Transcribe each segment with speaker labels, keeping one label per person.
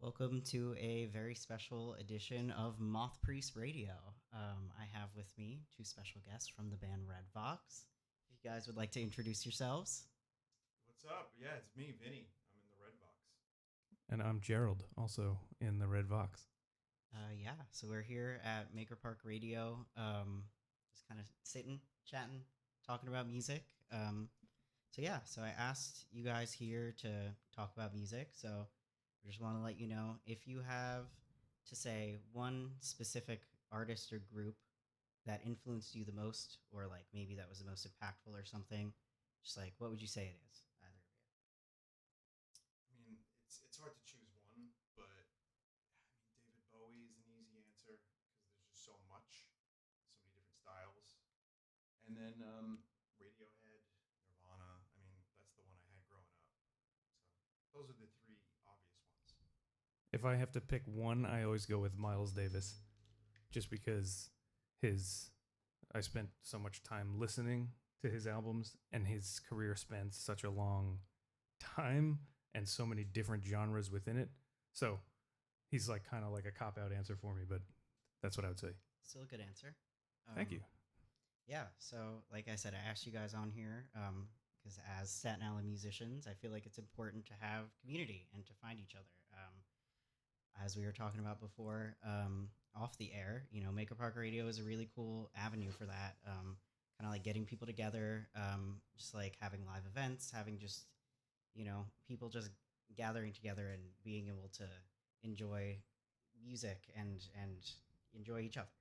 Speaker 1: Welcome to a very special edition of Moth Priest Radio. I have with me two special guests from the band Red Vox. If you guys would like to introduce yourselves.
Speaker 2: What's up? Yeah, it's me, Vinny. I'm in the Red Vox.
Speaker 3: And I'm Jerrold, also in the Red Vox.
Speaker 1: So we're here at Maker Park Radio, just kind of sitting, chatting, talking about music. So I asked you guys here to talk about music. So I just want to let you know, if you have to say one specific artist or group that influenced you the most, or like maybe that was the most impactful or something, just like, what would you say it is? Either of you.
Speaker 2: I mean, it's hard to choose one, but David Bowie is an easy answer because there's just so much, so many different styles. And then Radiohead, Nirvana. I mean, that's the one I had growing up. So those are the three obvious ones.
Speaker 3: If I have to pick one, I always go with Miles Davis, just because I spent so much time listening to his albums, and his career spans such a long time and so many different genres within it. So he's like kind of like a cop-out answer for me, but that's what I would say.
Speaker 1: Still a good answer.
Speaker 3: Thank you.
Speaker 1: Yeah, so like I said, I asked you guys on here because as Staten Island musicians, I feel like it's important to have community and to find each other. As we were talking about before, off the air, Maker Park Radio is a really cool avenue for that. Kind of like getting people together, just like having live events, having just, people just gathering together and being able to enjoy music and enjoy each other,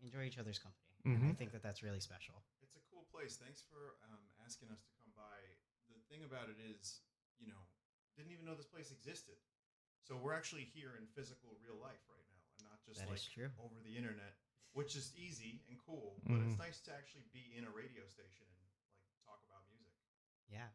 Speaker 1: enjoy each other's company.
Speaker 3: Mm-hmm.
Speaker 1: And I think that that's really special.
Speaker 2: It's a cool place. Thanks for asking us to come by. The thing about it is, didn't even know this place existed. So we're actually here in physical real life right now, and not just
Speaker 1: That is true.
Speaker 2: over the internet, which is easy and cool. But it's nice to actually be in a radio station and like talk about music.
Speaker 1: Yeah.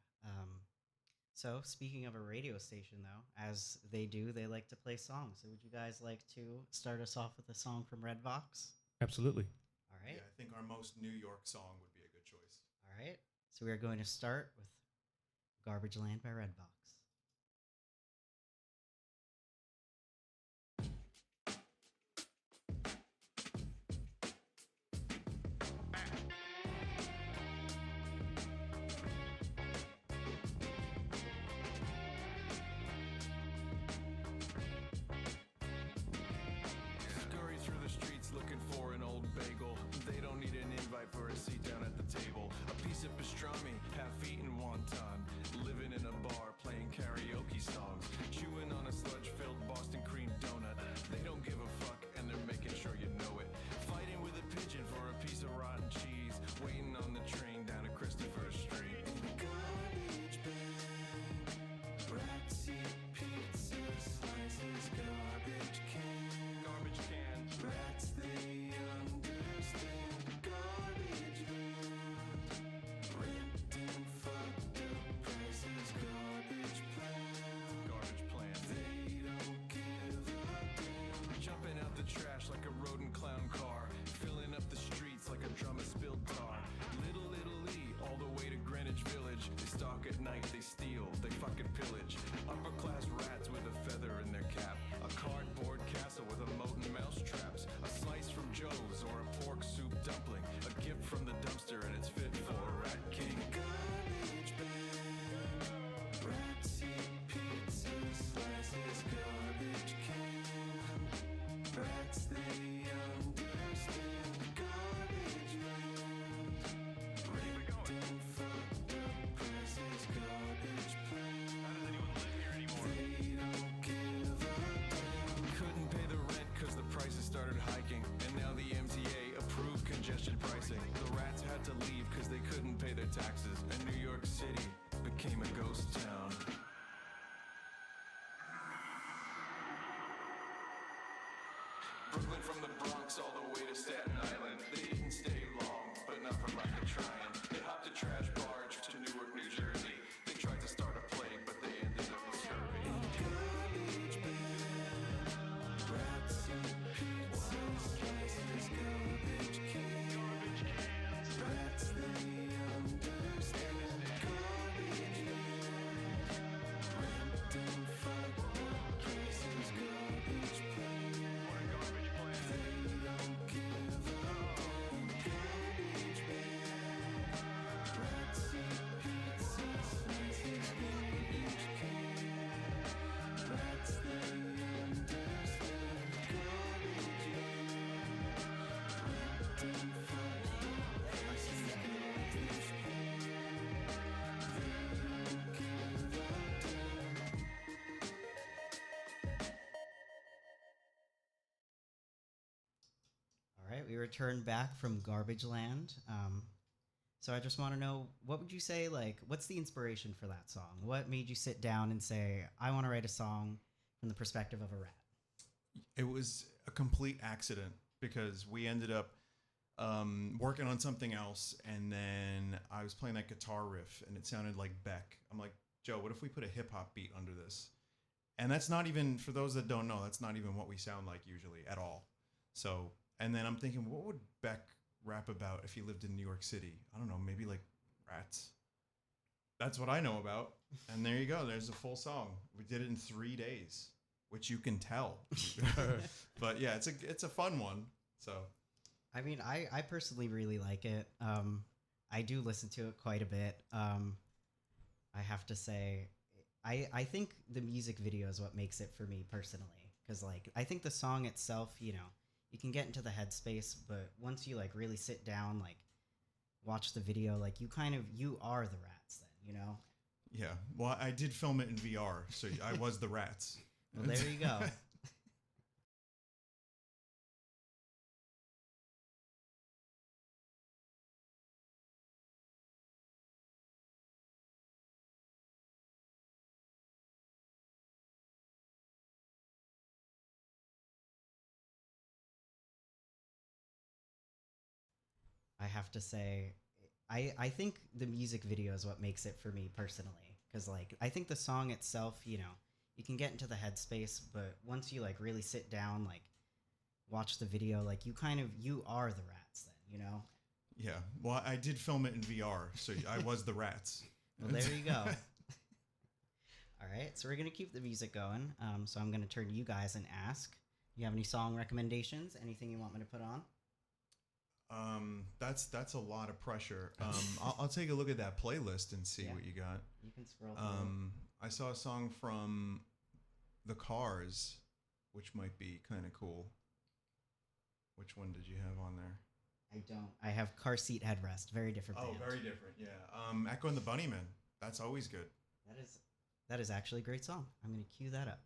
Speaker 1: So speaking of a radio station, though, as they do, they like to play songs. So would you guys like to start us off with a song from Red Vox?
Speaker 3: Absolutely.
Speaker 1: All right.
Speaker 2: Yeah, I think our most New York song would be a good choice.
Speaker 1: All right. So we are going to start with Garbage Land by Red Vox.
Speaker 4: Looking for an old bagel. They don't need an invite for a seat down at the table. A piece of pastrami, half-eaten wonton. Living in a bar, playing karaoke songs. Chewing on a sludge-filled Boston cream donut. They don't give a fuck, and they're making sure you know it. Fighting with a pigeon for a piece of rotten cheese. Waiting on the train down to Christopher Street. Garbage bag, rat seat, pizza slices, garbage can. Garbage can. Rats, they understand. Garbage man. Rent and fucked up prices. Garbage plan. Garbage plan. They don't give a damn. Jumping out the trash like a rodent clown car. Filling up the streets like a drum of spilled tar. Little Italy, all the way to Greenwich Village. They stalk at night, they steal, they fucking pillage. Upper class rats with a feather in their cap. A cardboard castle with a moat and mouse traps. A slice from Joe's or a pork soup dumpling. A gift from the dumpster and it's fit for a rat king. Garbage bag, rat seat, pizza slices, garbage can. Rats, they understand. Garbage man. Rent and fucked up prices, garbage plan. How does anyone live here anymore? They don't give a damn. Couldn't pay the rent cause the prices started hiking. And now the MTA approved congestion pricing. The rats had to leave cause they couldn't pay their taxes. And New York City became a ghost town. Brooklyn from the Bronx all the way to Staten Island. They didn't stay long, but not for lack of trying. They hopped a trash barge to Newark, New Jersey. They tried to start a plague, but they ended up with scurvy. Garbage bag, rat seat, pizza slices, garbage can. Rats, they understand. Garbage man.
Speaker 1: we returned back from Garbage Land. So I just want to know, what would you say, like, what's the inspiration for that song? What made you sit down and say, I want to write a song from the perspective of a rat?
Speaker 2: It was a complete accident because we ended up working on something else, and then I was playing that guitar riff, and it sounded like Beck. I'm like, Joe, what if we put a hip hop beat under this? And that's not even, for those that don't know, that's not even what we sound like usually at all. So, and then I'm thinking, what would Beck rap about if he lived in New York City? I don't know, maybe like rats. That's what I know about. And there you go. There's a full song. We did it in 3 days, which you can tell. But yeah, it's a fun one. So
Speaker 1: I mean, I personally really like it. I do listen to it quite a bit. I have to say, I think the music video is what makes it for me personally. Because, like, I think the song itself, you know, you can get into the headspace, but once you, like, really sit down, like, watch the video, like, you are the rats then, you know?
Speaker 2: yeah, well, I did film it in VR, so I was the rats.
Speaker 1: Well, there you go. I have to say, I think the music video is what makes it for me personally. Because, like, I think the song itself, you know, you can get into the headspace, but once you, like, really sit down, like, watch the video, like, you are the rats then, you know?
Speaker 2: Yeah, well, I did film it in VR, so I was the rats.
Speaker 1: Well, there you go. All right, so we're going to keep the music going. So I'm going to turn to you guys and ask, you have any song recommendations? Anything you want me to put on?
Speaker 2: That's a lot of pressure. I'll take a look at that playlist and see
Speaker 1: Yeah.
Speaker 2: what you got.
Speaker 1: You can scroll through.
Speaker 2: I saw a song from The Cars, which might be kind of cool. Which one did you have on there?
Speaker 1: I don't. I have Car Seat Headrest. Very different band.
Speaker 2: Oh, very different. Yeah. Echo and the Bunnymen. That's always good.
Speaker 1: That is actually a great song. I'm going to cue that up.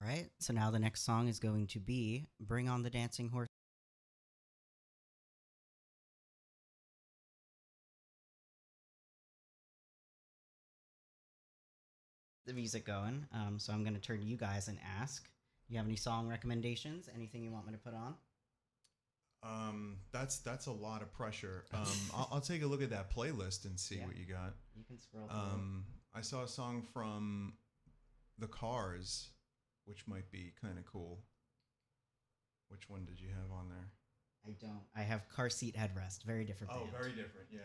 Speaker 1: All right. So now the next song is going to be Bring on the Dancing Horse. The music going. So I'm going to turn to you guys and ask, you have any song recommendations? Anything you want me to put on?
Speaker 2: That's a lot of pressure. I'll take a look at that playlist and see
Speaker 1: Yeah.
Speaker 2: what you got.
Speaker 1: You can scroll through.
Speaker 2: I saw a song from The Cars, which might be kind of cool. Which one did you have on there?
Speaker 1: I don't. I have Car Seat Headrest. Very different band.
Speaker 2: Oh, very different. Yeah.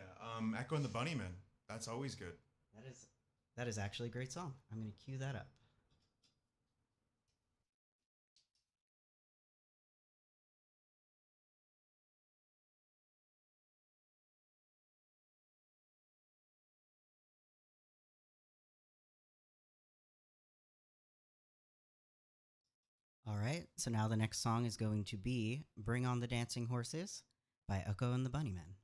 Speaker 2: Echo and the Bunnymen. That's always good.
Speaker 1: That is actually a great song. I'm going to cue that up. All right. So now the next song is going to be Bring on the Dancing Horses by Echo and the Bunnymen.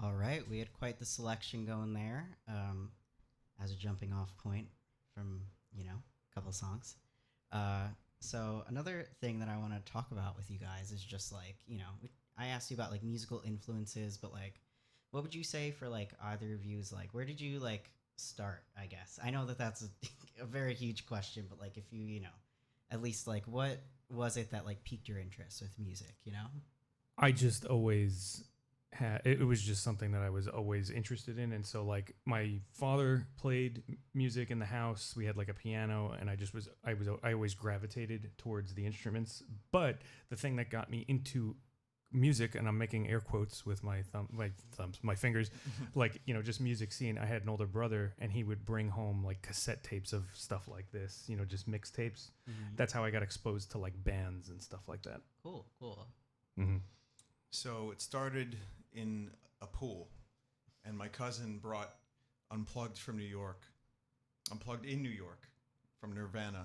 Speaker 1: All right, we had quite the selection going there as a jumping off point from, a couple songs. So another thing that I want to talk about with you guys is just like, I asked you about like musical influences, but like, what would you say for like either of you is like, where did you like start, I guess? I know that that's a very huge question, but like if you, at least like what was it that like piqued your interest with music,
Speaker 3: I just always had it was just something that I was always interested in, and so like my father played music in the house. We had like a piano, and I always gravitated towards the instruments. But the thing that got me into music, and I'm making air quotes with my fingers, like just music scene. I had an older brother, and he would bring home like cassette tapes of stuff like this, just mixtapes.
Speaker 1: Mm-hmm.
Speaker 3: That's how I got exposed to like bands and stuff like that.
Speaker 1: Cool.
Speaker 3: Mm-hmm.
Speaker 2: So it started in a pool, and my cousin brought Unplugged in New York from Nirvana,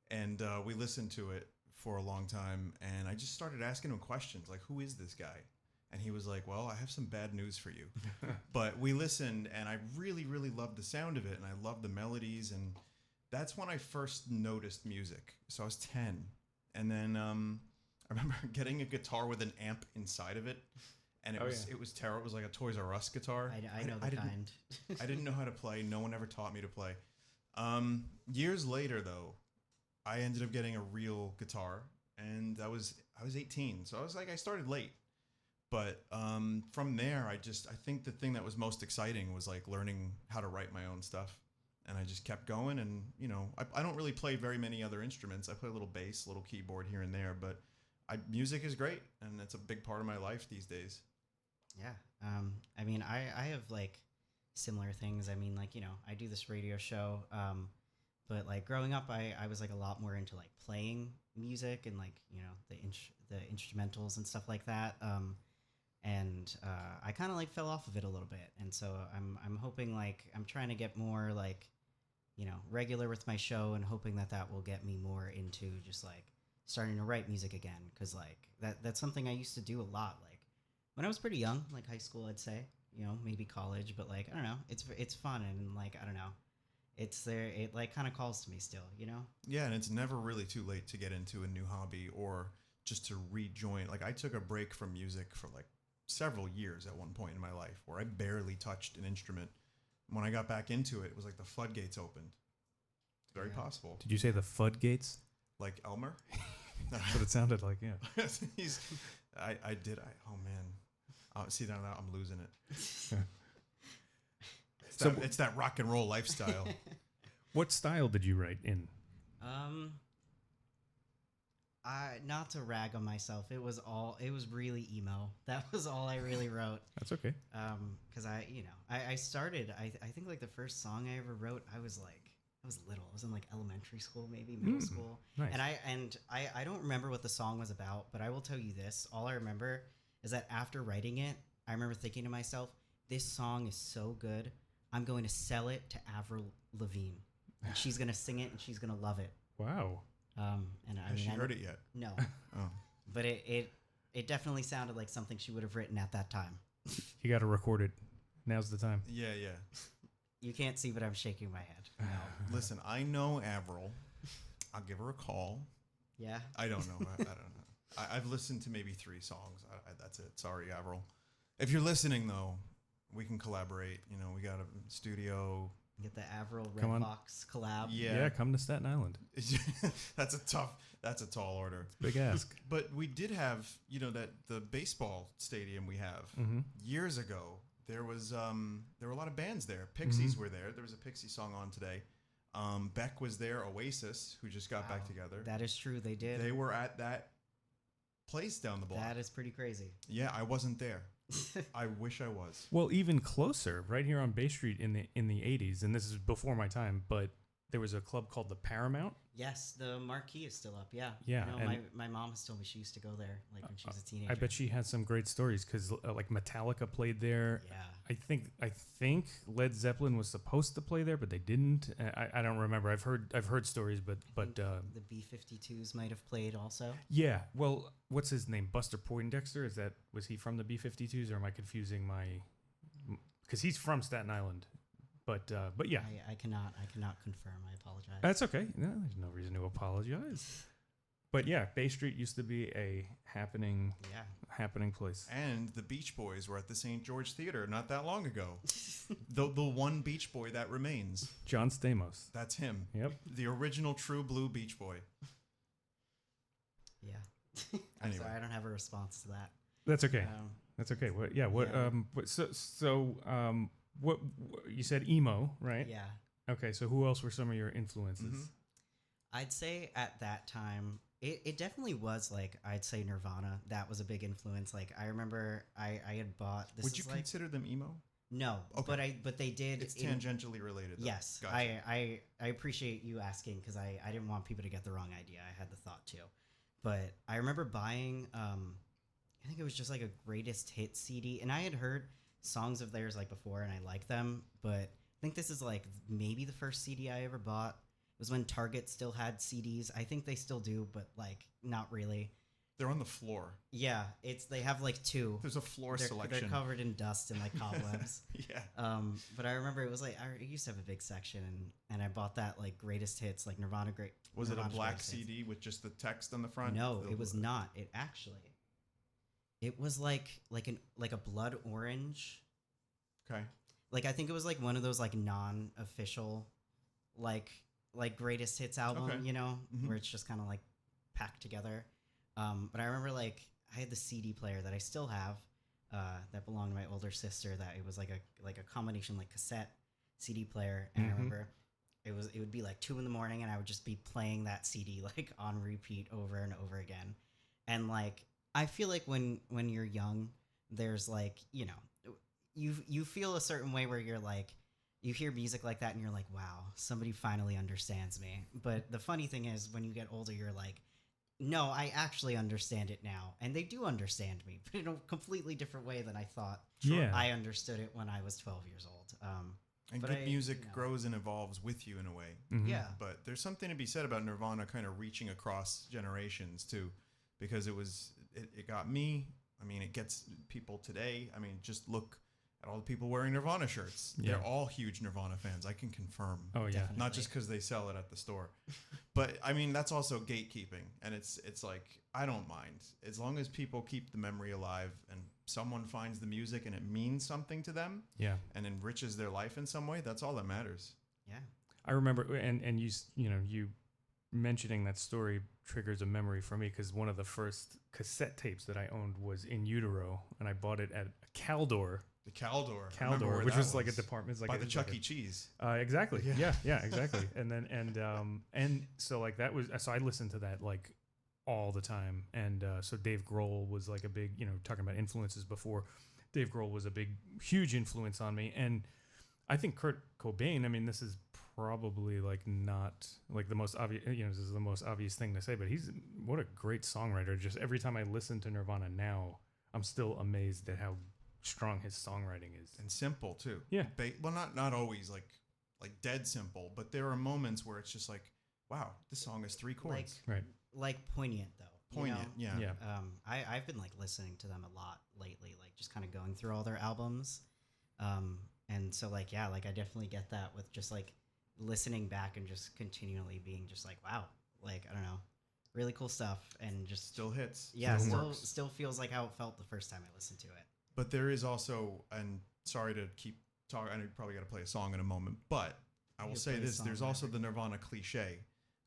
Speaker 2: and we listened to it for a long time, and I just started asking him questions like, who is this guy? And he was like, well, I have some bad news for you. But we listened, and I really, really loved the sound of it, and I loved the melodies, and that's when I first noticed music. So I was 10, and then I remember getting a guitar with an amp inside of it, and it was terrible. It was like a Toys R Us guitar.
Speaker 1: I know the kind.
Speaker 2: I didn't know how to play. No one ever taught me to play. Years later, though, I ended up getting a real guitar, and I was 18, so I started late. But from there, I think the thing that was most exciting was like learning how to write my own stuff, and I just kept going. And I don't really play very many other instruments. I play a little bass, a little keyboard here and there, but music is great, and it's a big part of my life these days.
Speaker 1: Yeah. I mean, I have like similar things. I mean, like, I do this radio show, but like growing up, I was like a lot more into like playing music and like, the instrumentals and stuff like that. And I kind of like fell off of it a little bit. And so I'm hoping like, I'm trying to get more like, regular with my show, and hoping that will get me more into just like starting to write music again. Cause like that's something I used to do a lot. Like when I was pretty young, like high school, I'd say, maybe college, but like, I don't know, it's fun. And like, I don't know, it's there. It like kind of calls to me still,
Speaker 2: Yeah. And it's never really too late to get into a new hobby or just to rejoin. Like I took a break from music for like several years at one point in my life where I barely touched an instrument. When I got back into it, it was like the floodgates opened. It's very possible.
Speaker 3: Did you say the floodgates?
Speaker 2: Like Elmer?
Speaker 3: That's what it sounded like, yeah.
Speaker 2: I did. Oh man. See now I'm losing it. It's that rock and roll lifestyle.
Speaker 3: What style did you write in?
Speaker 1: Not to rag on myself, it was really emo. That was all I really wrote.
Speaker 3: That's okay.
Speaker 1: Because I started, I think like the first song I ever wrote, I was little. I was in like elementary school, maybe middle school.
Speaker 3: Nice.
Speaker 1: And I don't remember what the song was about, but I will tell you this. All I remember is that after writing it, I remember thinking to myself, this song is so good, I'm going to sell it to Avril Lavigne. And she's going to sing it, and she's going to love it.
Speaker 3: Wow.
Speaker 2: Has she heard it yet?
Speaker 1: No.
Speaker 2: Oh.
Speaker 1: But it definitely sounded like something she would have written at that time.
Speaker 3: You got to record it. Now's the time.
Speaker 2: Yeah.
Speaker 1: You can't see, but I'm shaking my head. No.
Speaker 2: Listen, I know Avril. I'll give her a call.
Speaker 1: Yeah.
Speaker 2: I don't know. I don't know. I've listened to maybe 3 songs. That's it. Sorry, Avril. If you're listening, though, we can collaborate. We got a studio.
Speaker 1: Get the Avril
Speaker 3: Come on.
Speaker 1: Redbox collab.
Speaker 3: Yeah, come to Staten Island.
Speaker 2: That's a tall order.
Speaker 3: Big ask.
Speaker 2: But we did have, that the baseball stadium we have years ago. There were a lot of bands there. Pixies were there. There was a Pixie song on today. Beck was there. Oasis, who just got back together.
Speaker 1: That is true. They did.
Speaker 2: They were at that place down the block.
Speaker 1: That is pretty crazy.
Speaker 2: Yeah, I wasn't there. I wish I was.
Speaker 3: Well, even closer, right here on Bay Street in the 80s, and this is before my time, but there was a club called the Paramount.
Speaker 1: Yes, the marquee is still up. Yeah.
Speaker 3: Yeah,
Speaker 1: No,
Speaker 3: and-
Speaker 1: my mom has told me she used to go there like when she was a teenager.
Speaker 3: I bet she has some great stories because like Metallica played there.
Speaker 1: Yeah.
Speaker 3: I think Led Zeppelin was supposed to play there, but they didn't. I don't remember. I've heard stories, but
Speaker 1: The B-52s might have played also.
Speaker 3: yeah. Well, what's his name? Buster Poindexter. Was he from the B-52s, or am I confusing my? Because he's from Staten Island, but yeah,
Speaker 1: I cannot confirm. I apologize.
Speaker 3: that's okay. No, there's no reason to apologize. But yeah, Bay Street used to be a happening place.
Speaker 2: And the Beach Boys were at the St. George Theater not that long ago. the one Beach Boy that remains.
Speaker 3: John Stamos.
Speaker 2: That's him.
Speaker 3: Yep.
Speaker 2: The original true blue Beach Boy.
Speaker 1: Yeah. I'm
Speaker 2: Anyway.
Speaker 1: sorry, I don't have a response to that.
Speaker 3: That's okay.
Speaker 1: Um,
Speaker 3: That's okay. What? Yeah. What?
Speaker 1: Yeah.
Speaker 3: What you said? Emo, right?
Speaker 1: yeah.
Speaker 3: Okay. So who else were some of your influences?
Speaker 2: Mhm.
Speaker 1: I'd say at that time, it definitely was like, I'd say Nirvana. That was a big influence. Like, I remember I had bought this.
Speaker 2: Would you
Speaker 1: is like,
Speaker 2: consider them emo?
Speaker 1: no,
Speaker 2: Okay.
Speaker 1: but they did.
Speaker 2: It's tangentially related, though.
Speaker 1: Yes,
Speaker 2: Gotcha.
Speaker 1: I appreciate you asking because I didn't want people to get the wrong idea. I had the thought too, but I remember buying I think it was just like a greatest hit CD, and I had heard songs of theirs like before, and I liked them, but I think this is like maybe the first CD I ever bought. It was when Target still had CDs. I think they still do, but like not really.
Speaker 2: They're on the floor.
Speaker 1: Yeah, they have like two.
Speaker 2: There's a floor
Speaker 1: They're
Speaker 2: selection.
Speaker 1: covered in dust and like cobwebs.
Speaker 2: Yeah.
Speaker 1: But I remember it was like I used to have a big section, and I bought that like greatest hits, like Nirvana great.
Speaker 2: Was it a
Speaker 1: Nirvana's
Speaker 2: black
Speaker 1: greatest hits.
Speaker 2: CD with just the text on the front?
Speaker 1: No,
Speaker 2: The-
Speaker 1: it was not. It was like a blood orange.
Speaker 2: Okay.
Speaker 1: Like I think it was like one of those like non-official, like greatest hits album,
Speaker 2: Okay.
Speaker 1: you know,
Speaker 2: Mhm.
Speaker 1: where it's just kind of like packed together. But I remember like I had the CD player that I still have, that belonged to my older sister. That it was like a combination like cassette CD player, and I
Speaker 3: Mhm.
Speaker 1: remember it would be like 2 a.m, and I would just be playing that CD like on repeat over and over again. And like I feel like when you're young, there's like, you know, you feel a certain way where you're like, you hear music like that and you're like, wow, somebody finally understands me. But the funny thing is when you get older, you're like, no, I actually understand it now, and they do understand me, but in a completely different way than I thought
Speaker 3: Yeah.
Speaker 1: I understood it when I was 12 years old.
Speaker 2: And
Speaker 1: But
Speaker 2: good
Speaker 1: I-
Speaker 2: music
Speaker 1: you know.
Speaker 2: grows and evolves with you in a way.
Speaker 3: Mhm.
Speaker 1: Yeah.
Speaker 2: But there's something to be said about Nirvana kind of reaching across generations too, because it got me. I mean, it gets people today. I mean, just look at all the people wearing Nirvana shirts.
Speaker 3: Yeah.
Speaker 2: They're all huge Nirvana fans. I can confirm.
Speaker 3: Oh yeah.
Speaker 1: Definitely.
Speaker 2: Not just because they sell it at the store, but I mean that's also gatekeeping, and it's like I don't mind as long as people keep the memory alive and someone finds the music and it means something to them
Speaker 3: Yeah.
Speaker 2: and enriches their life in some way. That's all that matters.
Speaker 1: Yeah.
Speaker 3: I remember, and you mentioning that story triggers a memory for me because one of the first cassette tapes that I owned was In Utero, and I bought it at Caldor.
Speaker 2: The Caldor, I remember where
Speaker 3: which
Speaker 2: that
Speaker 3: was like a department, it's like
Speaker 2: by
Speaker 3: a-
Speaker 2: the
Speaker 3: it's
Speaker 2: Chuck
Speaker 3: like
Speaker 2: E. Cheese.
Speaker 3: Exactly.
Speaker 2: Yeah.
Speaker 3: Yeah, exactly. And so like that was, so I listened to that like all the time. And so Dave Grohl was like a big, talking about influences before, Dave Grohl was a big, huge influence on me. And I think Kurt Cobain, I mean, this is probably like not like the most obvious, this is the most obvious thing to say, but what a great songwriter. Just every time I listen to Nirvana now, I'm still amazed at how strong his songwriting is.
Speaker 2: And simple too.
Speaker 3: Yeah.
Speaker 2: Well, not always like dead simple, but there are moments where it's just like, wow, this song is 3 chords.
Speaker 3: Right.
Speaker 1: Like poignant though. you
Speaker 2: Poignant,
Speaker 1: know?
Speaker 2: yeah.
Speaker 3: Yeah.
Speaker 1: I've been like listening to them a lot lately, like just kind of going through all their albums. And so like, yeah, like I definitely get that with just like listening back and just continually being just like, wow, like, I don't know, really cool stuff. And just,
Speaker 2: Still hits.
Speaker 1: yeah,
Speaker 2: still works.
Speaker 1: still feels like how it felt the first time I listened to it.
Speaker 2: But there is also, and sorry to keep talking, I know you probably got to play a song in a moment, but I will
Speaker 1: You
Speaker 2: say
Speaker 1: play a
Speaker 2: this,
Speaker 1: song
Speaker 2: there's also
Speaker 1: whenever.
Speaker 2: the Nirvana cliche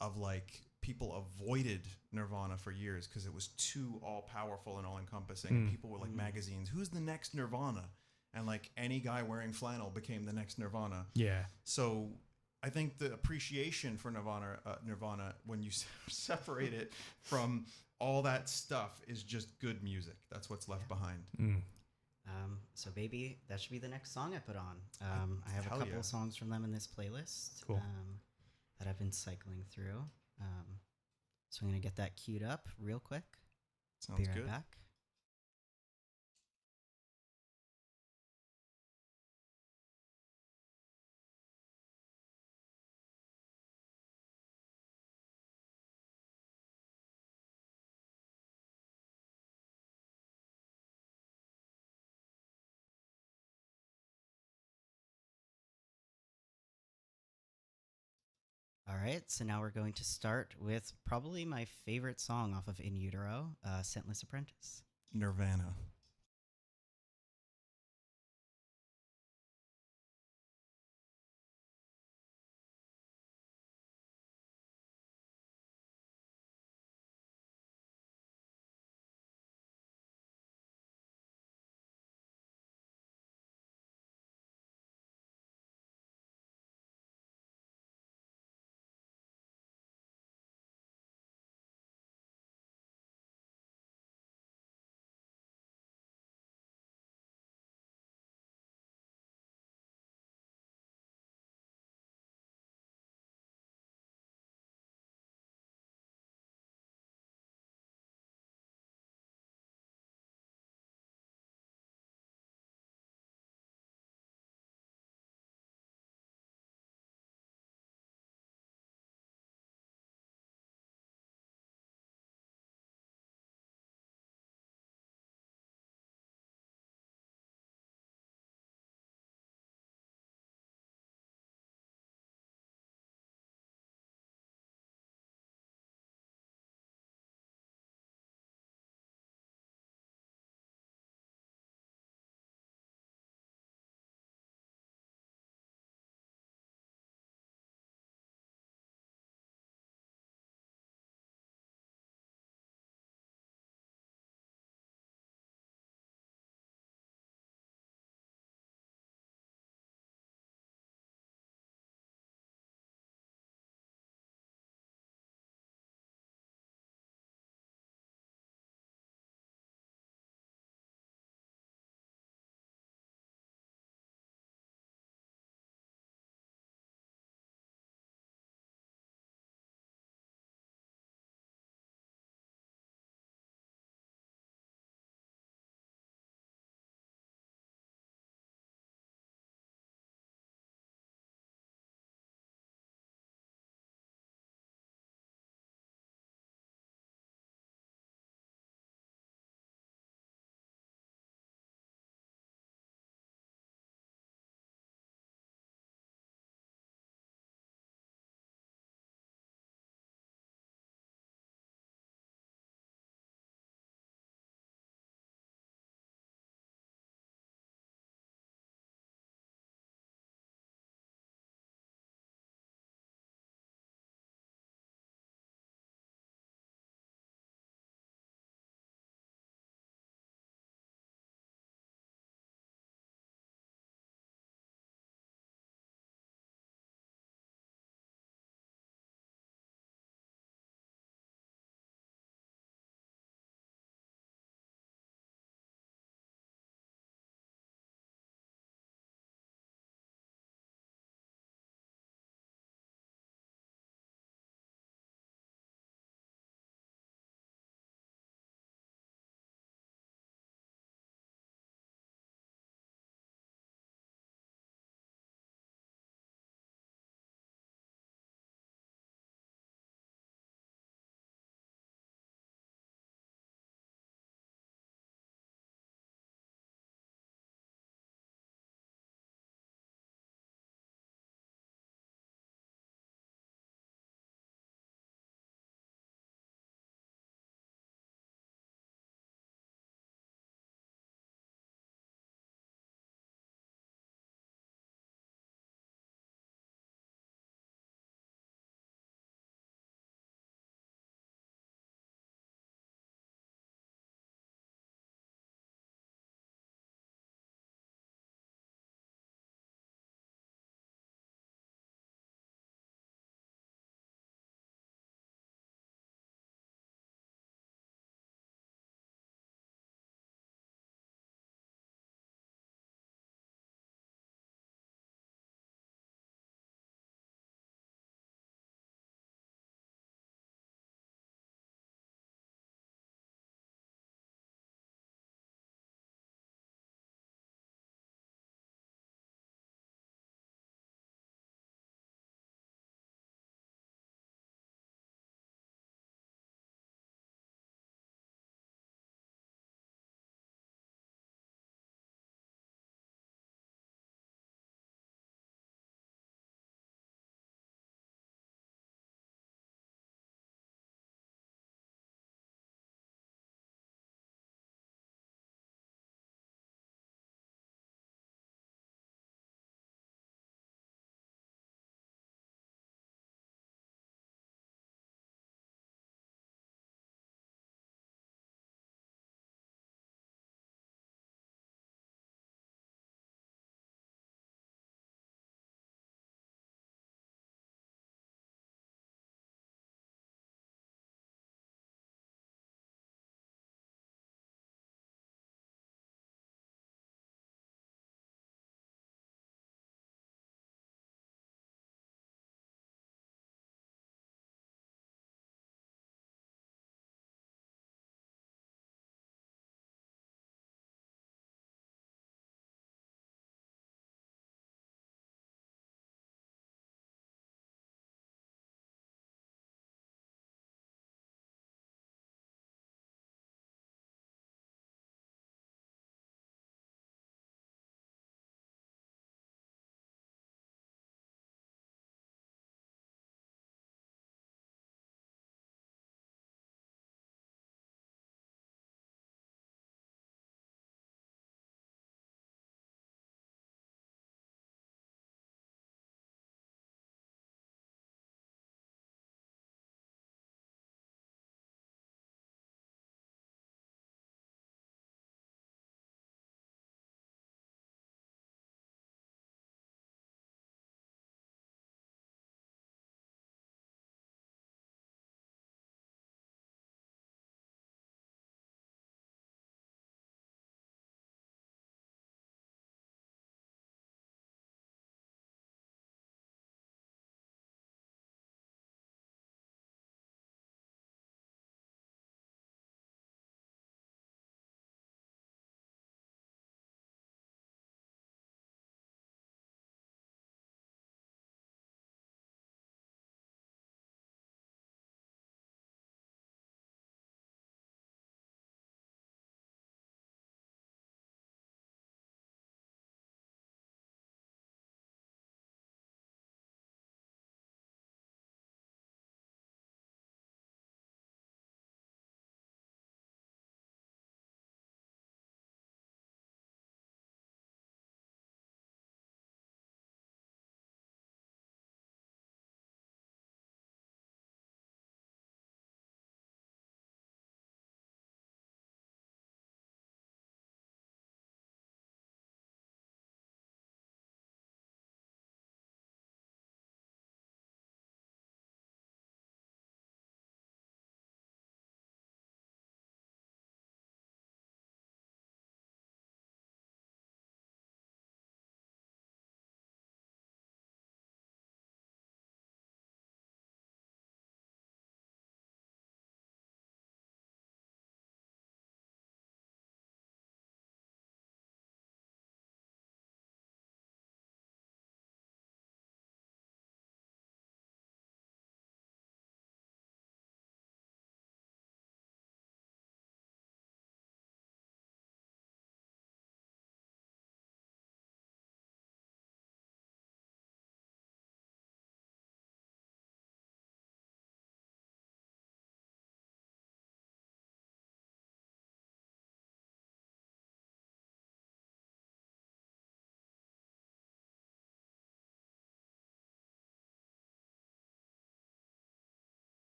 Speaker 2: of like people avoided Nirvana for years because it was too all powerful and all encompassing. And people were like magazines, who's the next Nirvana? And like any guy wearing flannel became the next Nirvana.
Speaker 3: Yeah.
Speaker 2: So I think the appreciation for Nirvana when you separate it from all that stuff is just good music. That's what's left behind.
Speaker 1: So baby, that should be the next song I put on. I have a
Speaker 2: Hell
Speaker 1: couple
Speaker 2: yeah.
Speaker 1: of songs from them in this playlist.
Speaker 3: Cool.
Speaker 1: That I've been cycling through. So I'm going to get that queued up real quick.
Speaker 2: Sounds
Speaker 1: Be right
Speaker 2: good.
Speaker 1: back. All right, so now we're going to start with probably my favorite song off of In Utero, Scentless Apprentice.
Speaker 2: Nirvana.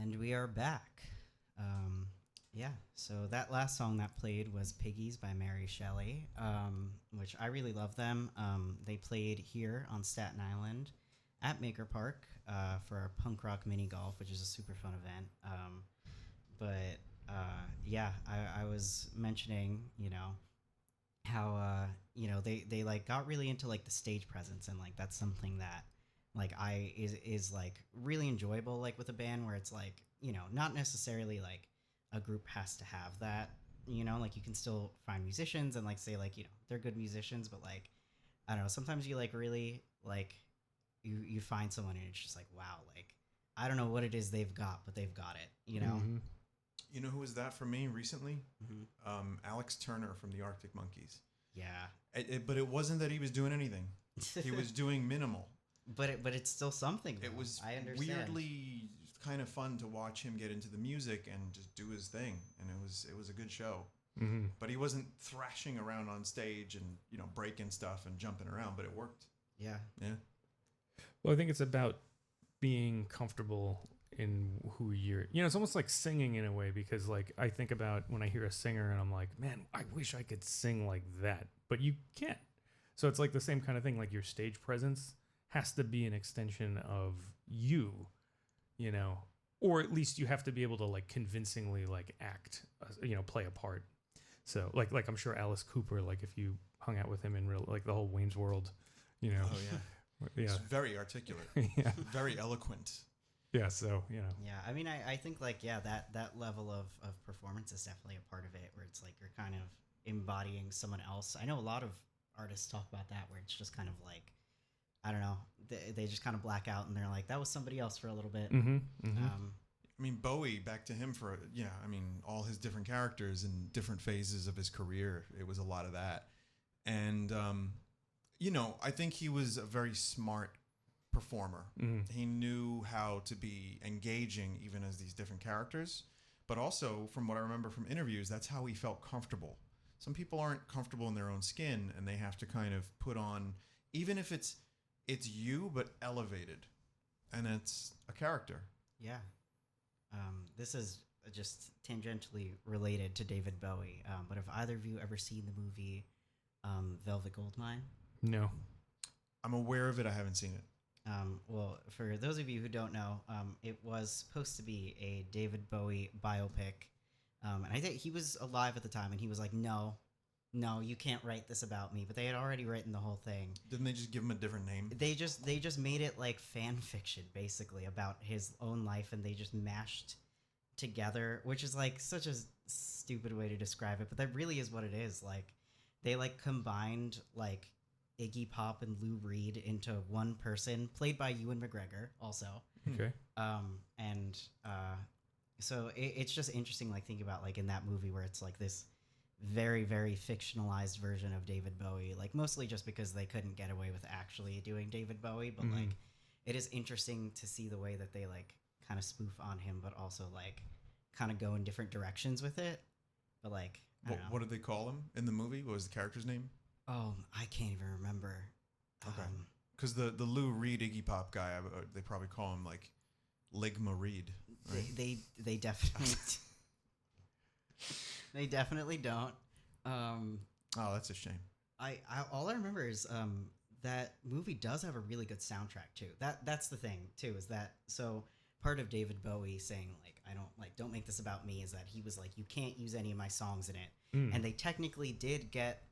Speaker 1: And we are back. Yeah, so that last song that played was Piggies by Mary Shelley, which I really love them. They played here on Staten Island at Maker Park for our punk rock mini golf, which is a super fun event. Yeah, I was mentioning, how they like got really into like the stage presence, and like that's something that like is like really enjoyable, like with a band, where it's like, not necessarily like a group has to have that, like you can still find musicians and like say like, they're good musicians, but like I don't know, sometimes you like really like you find someone and it's just like, wow, like I don't know what it is they've got, but they've got it.
Speaker 3: Mm-hmm.
Speaker 2: You know who was that for me recently?
Speaker 1: Mm-hmm.
Speaker 2: Alex Turner from the Arctic Monkeys.
Speaker 1: Yeah.
Speaker 2: But it wasn't that he was doing anything. He was doing minimal.
Speaker 1: But it's still something, though.
Speaker 2: It was
Speaker 1: I understand.
Speaker 2: weirdly kind of fun to watch him get into the music and just do his thing, and it was a good show.
Speaker 3: Mm-hmm.
Speaker 2: But he wasn't thrashing around on stage and breaking stuff and jumping around, but it worked.
Speaker 1: Yeah.
Speaker 3: Well, I think it's about being comfortable in who you're. It's almost like singing in a way, because like I think about when I hear a singer and I'm like, man, I wish I could sing like that, but you can't. So it's like the same kind of thing. Like your stage presence has to be an extension of you, or at least you have to be able to like convincingly like act, play a part. So like I'm sure Alice Cooper, like if you hung out with him in real, like the whole Wayne's World,
Speaker 2: Oh yeah.
Speaker 3: yeah,
Speaker 2: He's very articulate.
Speaker 3: yeah,
Speaker 2: Very eloquent.
Speaker 3: yeah. So
Speaker 1: Yeah. I mean, I think like, yeah, that level of performance is definitely a part of it, where it's like you're kind of embodying someone else. I know a lot of artists talk about that, where it's just kind of like, I don't know, they just kind of black out and they're like, that was somebody else for a little bit.
Speaker 3: Mm-hmm, mm-hmm.
Speaker 2: I mean, Bowie, back to him for, all his different characters and different phases of his career, it was a lot of that. And, I think he was a very smart performer.
Speaker 3: Mm-hmm.
Speaker 2: He knew how to be engaging even as these different characters. But also, from what I remember from interviews, that's how he felt comfortable. Some people aren't comfortable in their own skin, and they have to kind of put on, even if it's you, but elevated. And it's a character.
Speaker 1: Yeah. This is just tangentially related to David Bowie, but have either of you ever seen the movie Velvet Goldmine?
Speaker 3: No.
Speaker 2: I'm aware of it. I haven't seen it.
Speaker 1: Well, for those of you who don't know, it was supposed to be a David Bowie biopic. And I think he was alive at the time, and he was like, no, you can't write this about me. But they had already written the whole thing.
Speaker 2: Didn't they just give him a different name?
Speaker 1: They just made it like fan fiction, basically, about his own life, and they just mashed together, which is like such a stupid way to describe it, but that really is what it is. Like they like combined like Iggy Pop and Lou Reed into one person, played by Ewan McGregor, also.
Speaker 3: Okay.
Speaker 1: So it's just interesting, like thinking about like in that movie where it's like this very, very fictionalized version of David Bowie, like mostly just because they couldn't get away with actually doing David Bowie, but like it is interesting to see the way that they like kind of spoof on him, but also like kind of go in different directions with it. But like, I don't know.
Speaker 2: What did they call him in the movie? What was the character's name?
Speaker 1: Oh, I can't even remember.
Speaker 2: Okay. Because the Lou Reed Iggy Pop guy, they probably call him like Ligma Reed. Right?
Speaker 1: They definitely they definitely don't.
Speaker 2: Oh, that's a shame.
Speaker 1: I all I remember is that movie does have a really good soundtrack too. That's the thing too, is that so part of David Bowie saying like don't make this about me is that he was like, you can't use any of my songs in it. And they technically did get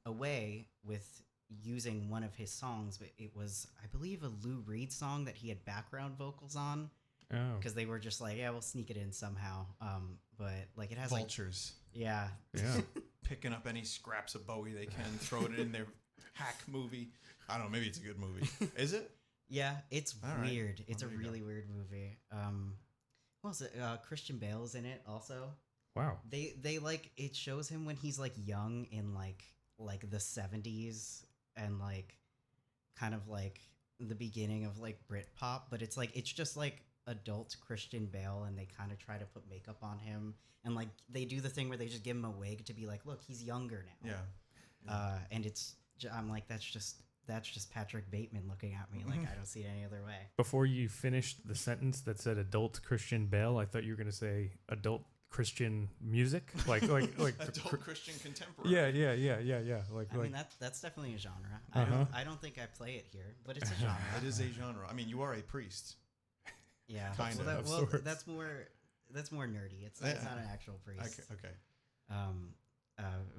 Speaker 1: away with using one of his songs, but it was, I believe, a Lou Reed song that he had background vocals on.
Speaker 3: Oh.
Speaker 1: Because they were just like, yeah, we'll sneak it in somehow. But like it has
Speaker 2: Vultures.
Speaker 1: Like, yeah.
Speaker 3: Yeah.
Speaker 2: Picking up any scraps of Bowie they can, throw it in their hack movie. I don't know, maybe it's a good movie. Is it?
Speaker 1: Yeah, it's
Speaker 2: All right.
Speaker 1: weird. It's
Speaker 2: Well,
Speaker 1: a
Speaker 2: there you
Speaker 1: really weird movie. What was it? Christian Bale's in it also.
Speaker 3: Wow.
Speaker 1: They like, it shows him when he's like young in like the 70s and like kind of like the beginning of like Britpop, but it's like it's just like adult Christian Bale, and they kind of try to put makeup on him, and like they do the thing where they just give him a wig to be like, look, he's younger now.
Speaker 2: Yeah.
Speaker 1: And I'm like, that's just that's just Patrick Bateman looking at me like I don't see it any other way.
Speaker 3: Before you finished the sentence that said adult Christian Bale, I thought you were going to say adult Christian music, like
Speaker 2: Adult Christian contemporary.
Speaker 3: yeah.
Speaker 1: I mean that's definitely a genre. I don't think I play it here, but it's a genre.
Speaker 2: It is a genre. I mean, you are a priest.
Speaker 1: Yeah,
Speaker 2: Kind
Speaker 1: well,
Speaker 2: of
Speaker 3: sorts.
Speaker 1: that's more nerdy. It's not an actual priest.
Speaker 2: Okay.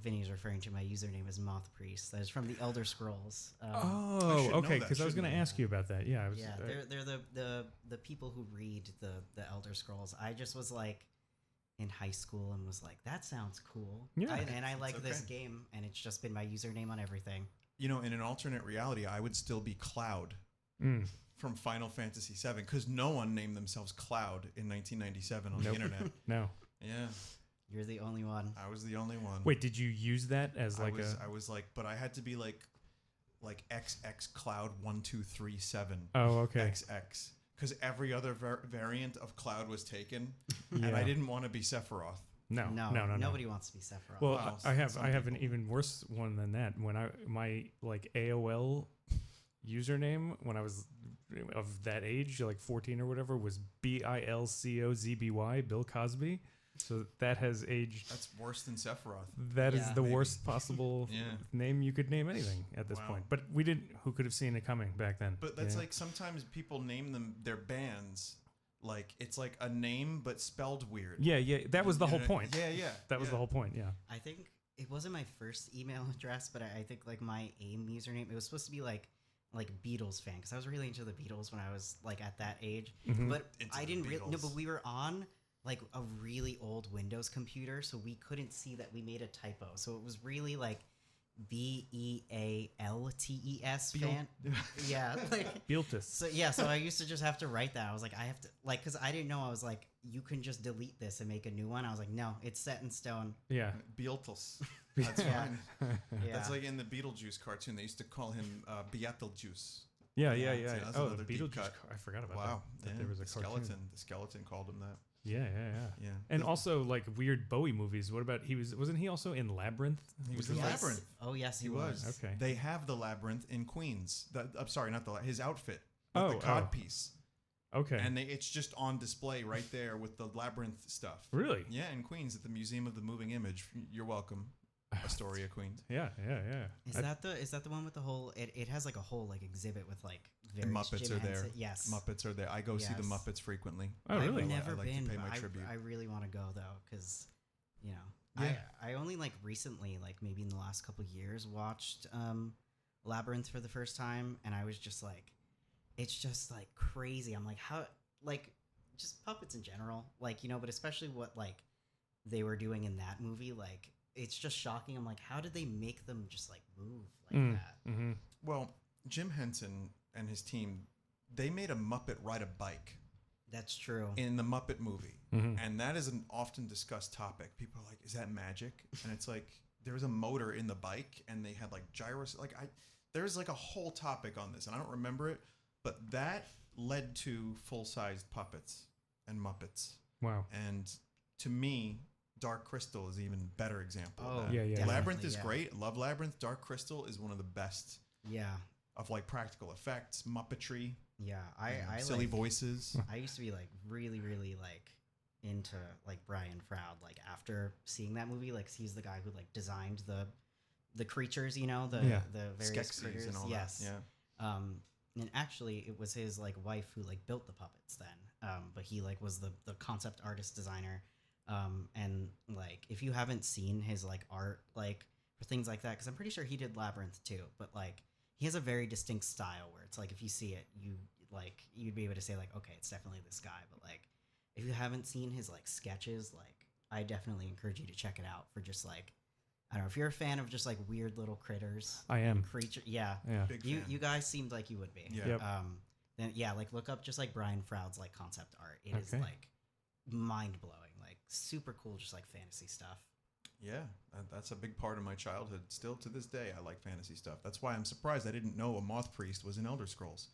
Speaker 1: Vinny's referring to my username as Moth Priest. That is from the Elder Scrolls.
Speaker 2: I
Speaker 3: Oh,
Speaker 2: should know
Speaker 3: okay.
Speaker 2: that,
Speaker 3: Because I was going
Speaker 2: shouldn't
Speaker 3: to
Speaker 2: I?
Speaker 3: ask you about that. Yeah, I was.
Speaker 1: Yeah, they're the people who read the Elder Scrolls. I just was like in high school and was like, that sounds cool.
Speaker 3: Yeah.
Speaker 1: And I like this
Speaker 2: okay.
Speaker 1: game, and it's just been my username on everything.
Speaker 2: You know, in an alternate reality, I would still be Cloud from Final Fantasy VII because no one named themselves Cloud in 1997 on the internet.
Speaker 3: No.
Speaker 2: Yeah,
Speaker 1: You're the only one.
Speaker 2: I was the only one.
Speaker 3: Wait, did you use that as like
Speaker 2: I was like, but I had to be like XX Cloud 1237.
Speaker 3: Oh, okay.
Speaker 2: XX because every other variant of Cloud was taken,
Speaker 3: Yeah.
Speaker 2: and I didn't want to be Sephiroth.
Speaker 3: No.
Speaker 1: Nobody wants to be Sephiroth.
Speaker 3: Well,
Speaker 2: Wow,
Speaker 3: I have
Speaker 2: some
Speaker 3: an
Speaker 2: people.
Speaker 3: even worse one than that. When my like AOL username when I was of that age, like 14 or whatever, was BILCOZBY, Bill Cosby. So that has aged.
Speaker 2: That's worse than Sephiroth.
Speaker 3: That is
Speaker 1: Yeah.
Speaker 3: the
Speaker 2: Maybe.
Speaker 3: worst possible
Speaker 2: Yeah.
Speaker 3: name you could name anything at this
Speaker 2: Wow.
Speaker 3: point. But we didn't. Who could have seen it coming back then?
Speaker 2: But that's
Speaker 3: Yeah.
Speaker 2: like sometimes people name them their bands like it's like a name but spelled weird.
Speaker 3: Yeah. That was the
Speaker 2: You
Speaker 3: whole
Speaker 2: know,
Speaker 3: point.
Speaker 2: Yeah.
Speaker 3: That was the whole point. Yeah.
Speaker 1: I think it wasn't my first email address, but I think like my AIM username, it was supposed to be like Beatles fan because I was really into the Beatles when I was like at that age.
Speaker 3: Mhm.
Speaker 1: But
Speaker 2: Into
Speaker 1: I
Speaker 2: the
Speaker 1: didn't really no,
Speaker 2: Beatles.
Speaker 1: but we were on like a really old Windows computer, so we couldn't see that we made a typo. So it was really like BEALTES fan. Yeah, like
Speaker 3: Bealtis.
Speaker 1: so I used to just have to write that. I was like, I have to like because I didn't know. I was like, you can just delete this and make a new one. I was like, no, it's set in stone.
Speaker 3: Yeah.
Speaker 2: Beatles. That's
Speaker 1: Yeah.
Speaker 2: fine.
Speaker 1: Yeah.
Speaker 2: That's like in the Beetlejuice cartoon. They used to call him Beetlejuice.
Speaker 3: Yeah.
Speaker 2: See, that's
Speaker 3: Oh, the
Speaker 2: another deep
Speaker 3: Beetlejuice.
Speaker 2: cut.
Speaker 3: I forgot about
Speaker 2: Wow.
Speaker 3: that. There was a
Speaker 2: the
Speaker 3: cartoon.
Speaker 2: skeleton. The skeleton called him that.
Speaker 3: Yeah.
Speaker 2: Yeah.
Speaker 3: And also like weird Bowie movies. What about wasn't he also in Labyrinth?
Speaker 2: He was
Speaker 3: in
Speaker 2: in
Speaker 3: that?
Speaker 2: Labyrinth.
Speaker 1: Oh yes,
Speaker 2: He was.
Speaker 3: Okay.
Speaker 2: They have the labyrinth in Queens. I'm sorry, not his outfit. With
Speaker 3: Oh,
Speaker 2: the cod
Speaker 3: oh.
Speaker 2: piece.
Speaker 3: Okay.
Speaker 2: And it's just on display right there with the labyrinth stuff.
Speaker 3: Really?
Speaker 2: Yeah, in Queens at the Museum of the Moving Image. You're welcome, Astoria, Queens.
Speaker 3: Yeah.
Speaker 1: Is that the one with the whole? It has like a whole like exhibit with like
Speaker 2: The
Speaker 1: various
Speaker 2: Muppets
Speaker 1: Jim
Speaker 2: are there.
Speaker 1: Henson- Yes,
Speaker 2: Muppets are there. I go see the
Speaker 1: Yes.
Speaker 2: Muppets frequently.
Speaker 3: Oh, really?
Speaker 1: I've
Speaker 2: I
Speaker 1: never
Speaker 2: like to
Speaker 1: been.
Speaker 2: pay
Speaker 1: but
Speaker 2: my tribute.
Speaker 1: I really want to go though, because you know,
Speaker 2: Yeah.
Speaker 1: I only like recently, like maybe in the last couple years, watched Labyrinth for the first time, and I was just like, it's just like crazy. I'm like, how like just puppets in general, like but especially what like they were doing in that movie, like it's just shocking. I'm like, how did they make them just like move like that?
Speaker 3: Mm-hmm.
Speaker 2: Well, Jim Henson and his team, they made a Muppet ride a bike
Speaker 1: That's true.
Speaker 2: in the Muppet movie.
Speaker 3: Mm-hmm.
Speaker 2: And that is an often discussed topic. People are like, is that magic? And it's like, there was a motor in the bike and they had like gyros. There's like a whole topic on this and I don't remember it, but that led to full-sized puppets and Muppets.
Speaker 3: Wow.
Speaker 2: And to me, Dark Crystal is an even better example
Speaker 1: Oh,
Speaker 2: of that.
Speaker 3: Yeah.
Speaker 1: definitely,
Speaker 2: Labyrinth is
Speaker 1: yeah.
Speaker 2: great. Love Labyrinth. Dark Crystal is one of the best
Speaker 1: Yeah,
Speaker 2: of like practical effects, Muppetry,
Speaker 1: yeah. I
Speaker 2: silly
Speaker 1: like,
Speaker 2: voices.
Speaker 1: I used to be like really, really like into like Brian Froud. Like after seeing that movie, like he's the guy who like designed the creatures, the
Speaker 3: Yeah.
Speaker 1: the various
Speaker 2: Skeksis
Speaker 1: critters.
Speaker 2: and all
Speaker 1: yes.
Speaker 2: that. Yeah.
Speaker 1: And actually, it was his like wife who like built the puppets then. But he like was the concept artist designer. And like if you haven't seen his like art like for things like that, because I'm pretty sure he did Labyrinth too. But like he has a very distinct style where it's like if you see it, you'd be able to say like, okay, it's definitely this guy. But like if you haven't seen his like sketches, like I definitely encourage you to check it out for just like I don't know if you're a fan of just like weird little critters.
Speaker 3: I am.
Speaker 1: Creature, yeah.
Speaker 3: Yeah.
Speaker 2: Big
Speaker 1: You
Speaker 2: fan.
Speaker 1: you guys seemed like you would be.
Speaker 2: Yeah.
Speaker 3: Yep.
Speaker 1: Then yeah, like look up just like Brian Froud's like concept art. It is
Speaker 3: Okay.
Speaker 1: like mind blowing, like super cool, just like fantasy stuff.
Speaker 2: Yeah, that's a big part of my childhood. Still to this day, I like fantasy stuff. That's why I'm surprised I didn't know a Moth Priest was in Elder Scrolls.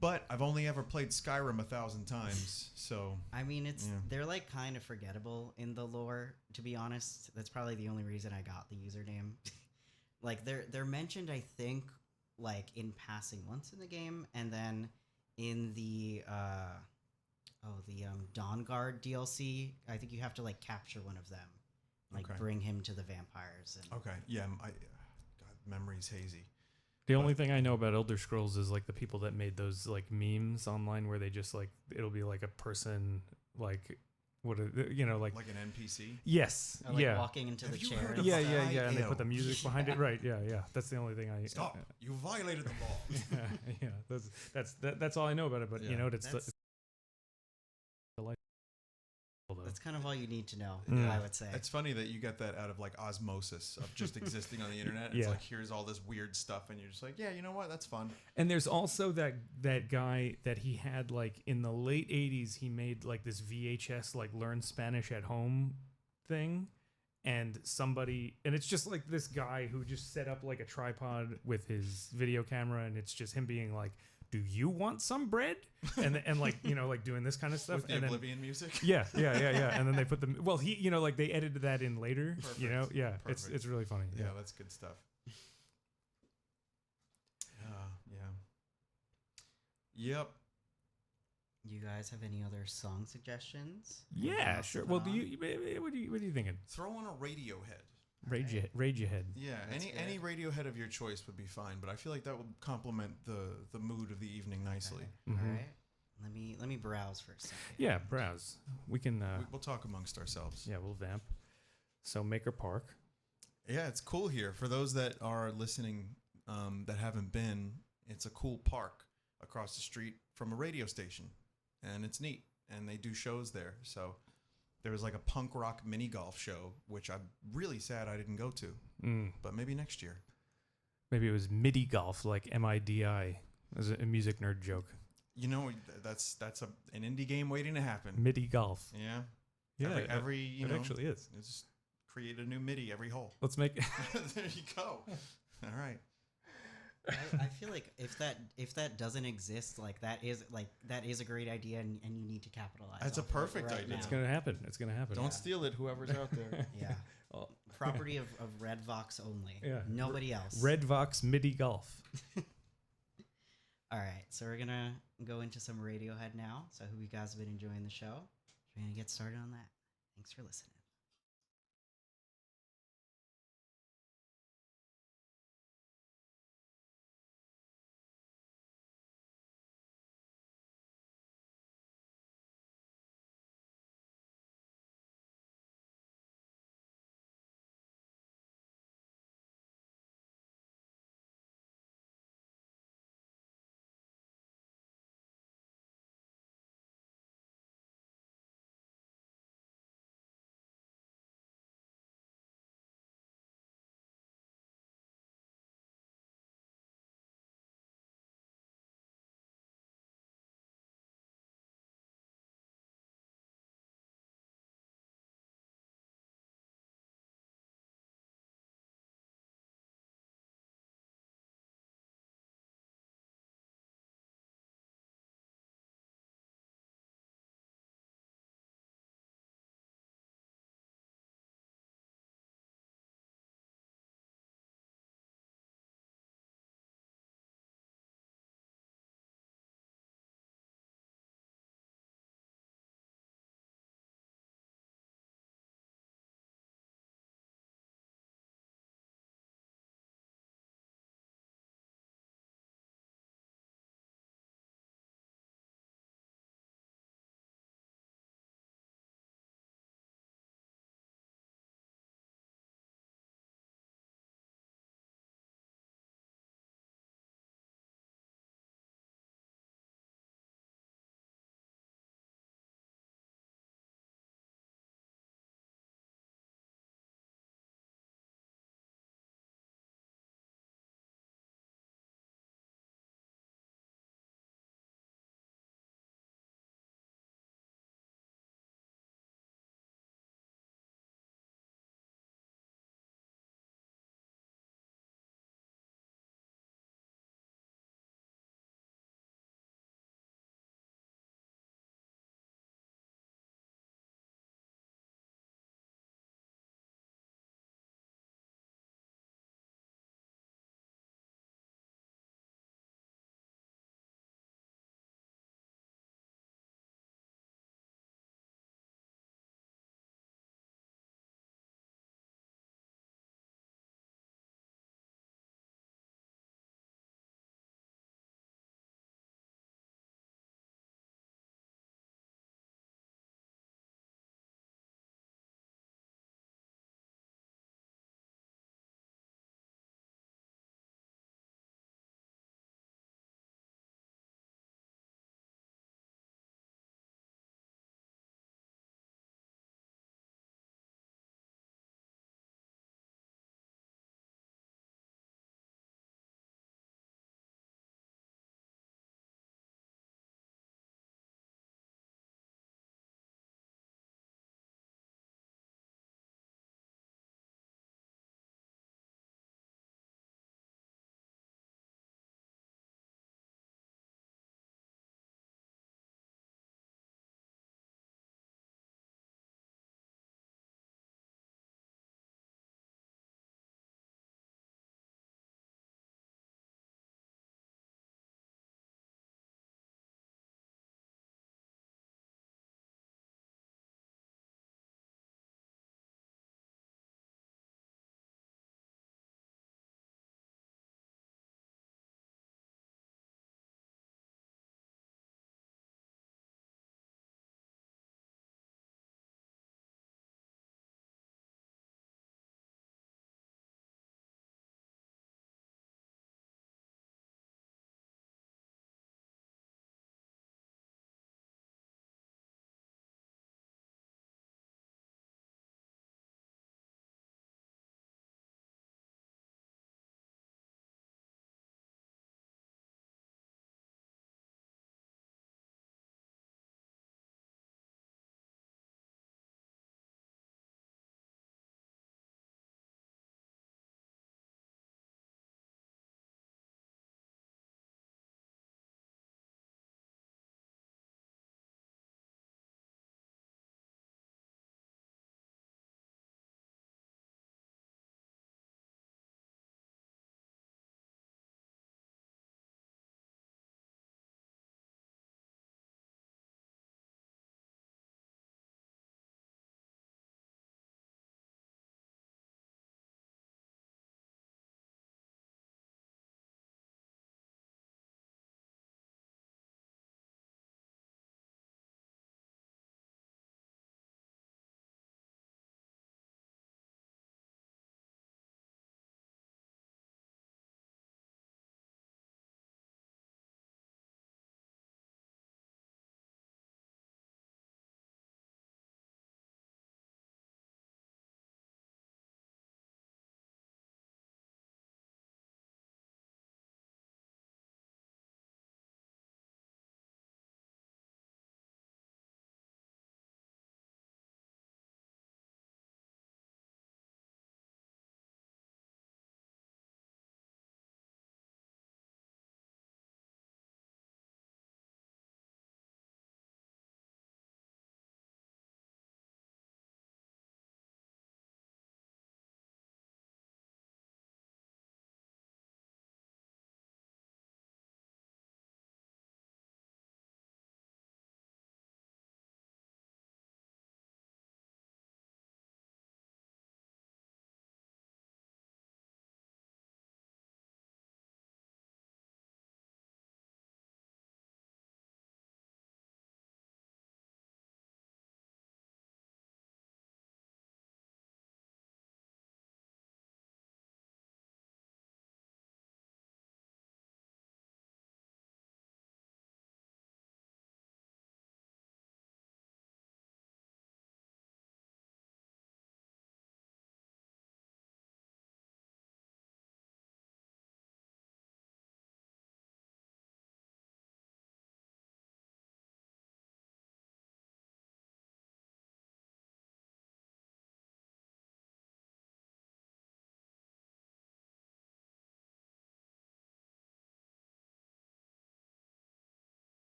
Speaker 2: But I've only ever played Skyrim 1,000 times, so
Speaker 1: I mean,
Speaker 2: Yeah.
Speaker 1: they're like kind of forgettable in the lore, to be honest. That's probably the only reason I got the username. Like they're mentioned, I think, like in passing once in the game, and then in the Dawn Guard DLC, I think you have to like capture one of them, like
Speaker 2: Okay.
Speaker 1: bring him to the vampires. And
Speaker 2: Okay. Yeah. God, memory's hazy.
Speaker 3: The only thing I know about Elder Scrolls is like the people that made those like memes online where they just like it'll be like a person like what like
Speaker 2: Like an NPC.
Speaker 3: yes,
Speaker 1: or, like
Speaker 3: yeah.
Speaker 1: walking into
Speaker 2: Have
Speaker 1: the
Speaker 2: you
Speaker 1: chair.
Speaker 2: heard
Speaker 1: and
Speaker 2: of
Speaker 3: Yeah,
Speaker 1: stuff.
Speaker 3: and they
Speaker 2: Ew.
Speaker 3: put the music behind it, right? Yeah. That's the only thing I
Speaker 2: Stop! You violated the law.
Speaker 3: That's all I know about it. But
Speaker 2: Yeah.
Speaker 3: you know, it's
Speaker 1: That's-
Speaker 3: the life.
Speaker 1: That's kind of all you need to know,
Speaker 3: Yeah.
Speaker 1: I would say.
Speaker 2: It's funny that you get that out of like osmosis of just existing on the internet. It's
Speaker 3: Yeah.
Speaker 2: like here's all this weird stuff, and you're just like, yeah, you know what? That's fun.
Speaker 3: And there's also that guy that he had like in the late 80s, he made like this VHS like learn Spanish at home thing. And it's just like this guy who just set up like a tripod with his video camera, and it's just him being like, do you want some bread? And like, like doing this kind of stuff.
Speaker 2: With the
Speaker 3: and then,
Speaker 2: Oblivion music.
Speaker 3: yeah. And then they put them, well, he, like they edited that in later,
Speaker 2: Perfect.
Speaker 3: yeah,
Speaker 2: Perfect.
Speaker 3: it's really funny.
Speaker 2: Yeah, that's good stuff. Yeah. Yep.
Speaker 1: You guys have any other song suggestions?
Speaker 3: Yeah,
Speaker 1: Anything else to
Speaker 3: sure.
Speaker 1: put
Speaker 3: Well,
Speaker 1: on?
Speaker 3: what are you thinking?
Speaker 2: Throw on a Radiohead.
Speaker 3: Rage your head.
Speaker 2: Yeah,
Speaker 1: That's
Speaker 2: any Radiohead of your choice would be fine, but I feel like that would complement the mood of the evening nicely.
Speaker 3: Mhm.
Speaker 1: All right. Let me browse for a second.
Speaker 3: Yeah, browse. We can,
Speaker 2: We'll talk amongst ourselves.
Speaker 3: yeah, we'll vamp. So Maker Park.
Speaker 2: Yeah, it's cool here. For those that are listening that haven't been, it's a cool park across the street from a radio station, and it's neat. And they do shows there. So there was like a punk rock mini golf show, which I'm really sad I didn't go to, but maybe next year.
Speaker 3: Maybe it was MIDI golf, like MIDI, as a music nerd joke.
Speaker 2: You know, that's an indie game waiting to happen.
Speaker 3: MIDI golf.
Speaker 2: Yeah.
Speaker 3: Yeah,
Speaker 2: Every you
Speaker 3: it
Speaker 2: know,
Speaker 3: actually is.
Speaker 2: just create a new MIDI every hole.
Speaker 3: Let's make.
Speaker 2: There you go. All right.
Speaker 1: I feel like if that doesn't exist, like that is a great idea, and you need to capitalize.
Speaker 2: That's a
Speaker 1: off of it
Speaker 2: perfect
Speaker 1: right
Speaker 2: idea.
Speaker 1: now.
Speaker 3: It's gonna happen. It's gonna happen.
Speaker 2: Don't steal it, whoever's out there.
Speaker 1: Yeah,
Speaker 3: Oh,
Speaker 1: property of Red Vox only.
Speaker 3: Yeah.
Speaker 1: Nobody else.
Speaker 3: Red Vox MIDI golf.
Speaker 1: All right, so we're gonna go into some Radiohead now. So I hope you guys have been enjoying the show. We're gonna get started on that. Thanks for listening.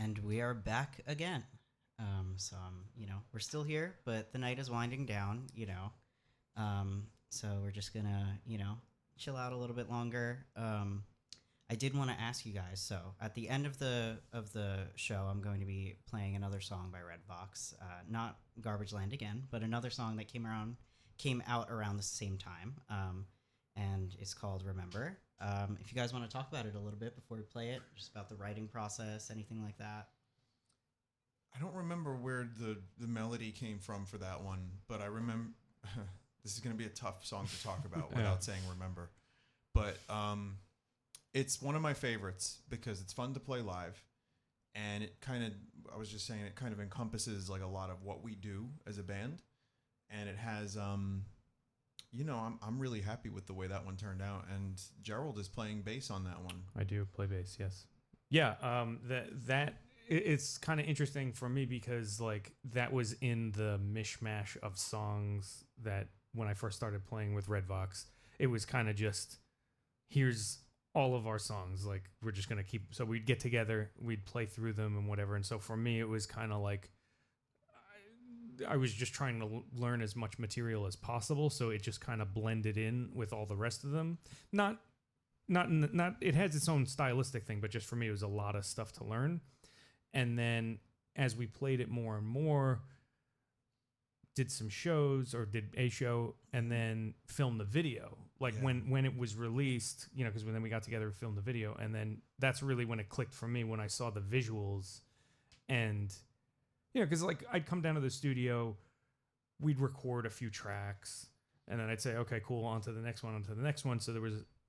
Speaker 1: And we are back again. So we're still here, but the night is winding down. So we're just gonna chill out a little bit longer. I did want to ask you guys. So at the end of the show, I'm going to be playing another song by Redbox, not Garbage Land again, but another song that came out around the same time, and it's called Remember. If you guys want to talk about it a little bit before we play it, just about the writing process, anything like that.
Speaker 2: I don't remember where the melody came from for that one, but I remember this is going to be a tough song to talk about without saying remember. But it's one of my favorites because it's fun to play live, and it kind of, I was just saying, it kind of encompasses like a lot of what we do as a band, and it has I'm really happy with the way that one turned out, and Jerrold is playing bass on that one.
Speaker 3: I do play bass, yes. Yeah, it's kind of interesting for me because like that was in the mishmash of songs that when I first started playing with Redbox, it was kind of just, here's all of our songs. Like we're just going to keep, so we'd get together, we'd play through them and whatever. And so for me, it was kind of like, I was just trying to learn as much material as possible. So it just kind of blended in with all the rest of them. Not, it has its own stylistic thing, but just for me, it was a lot of stuff to learn. And then as we played it more and more, did some shows or did a show and then filmed the video. Like when it was released, because then we got together and filmed the video. And then that's really when it clicked for me when I saw the visuals. And, because like I'd come down to the studio, we'd record a few tracks and then I'd say, okay, cool, on to the next one, on to the next one. So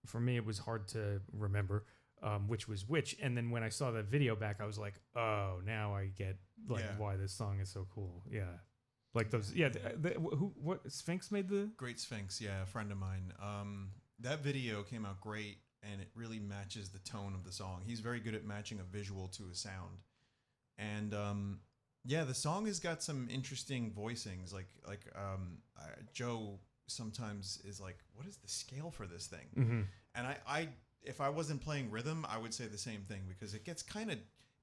Speaker 3: for me, it was hard to remember which was which. And then when I saw the video back, I was like, oh, now I get why this song is so cool. Yeah. Like those, what Sphinx made the
Speaker 2: Great Sphinx, a friend of mine. That video came out great, and it really matches the tone of the song. He's very good at matching a visual to a sound, and the song has got some interesting voicings. Joe sometimes is like, "What is the scale for this thing?"
Speaker 3: Mm-hmm.
Speaker 2: And I, if I wasn't playing rhythm, I would say the same thing because it gets